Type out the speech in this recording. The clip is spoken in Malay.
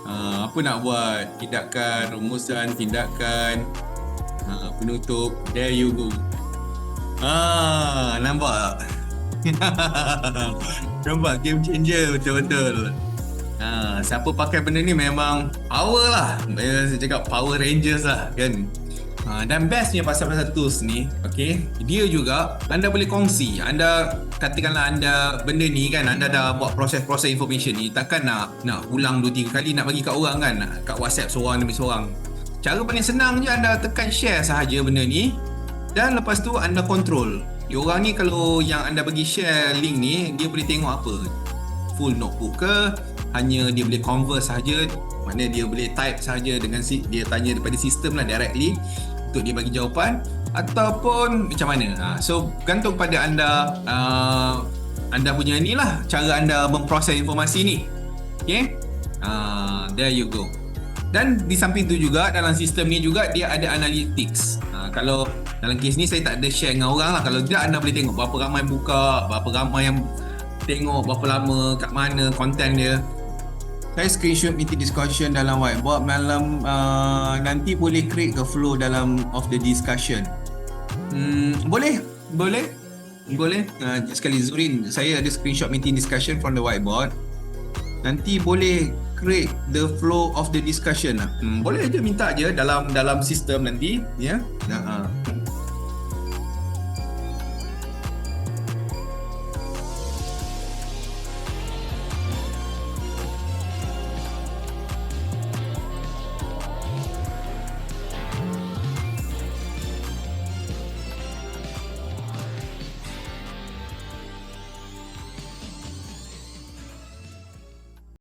Apa nak buat? Tindakan, rumusan, tindakan, penutup. There you go. Nampak? Nampak game changer betul-betul. Siapa pakai benda ni memang power lah. Saya cakap Power Rangers lah kan. Dan bestnya pasal-pasal tools ni, okay, dia juga anda boleh kongsi. Anda katakanlah anda benda ni kan, anda dah buat proses-proses information ni, takkan nak ulang 2-3 kali nak bagi kat orang kan, kat WhatsApp seorang demi seorang. Cara paling senang je, anda tekan share sahaja benda ni, dan lepas tu anda control. Orang ni kalau yang anda bagi share link ni, dia boleh tengok apa, full notebook ke, hanya dia boleh converse sahaja, maknanya dia boleh type sahaja dengan dia tanya daripada sistem lah directly untuk dia bagi jawapan, ataupun macam mana. So gantung pada anda, anda punya ni lah cara anda memproses informasi ni. Okay, there you go. Dan di samping tu juga, dalam sistem ni juga dia ada analytics. Kalau dalam kes ni saya tak ada share dengan orang lah. Kalau tidak, anda boleh tengok berapa ramai buka, berapa ramai yang tengok, berapa lama, kat mana konten dia. Saya screenshot meeting discussion dalam whiteboard malam. Nanti boleh create ke flow dalam of the discussion. Boleh. Sekali Zurin, saya ada screenshot meeting discussion from the whiteboard. Nanti boleh create the flow of the discussion lah. Boleh je, minta je dalam sistem nanti, ya.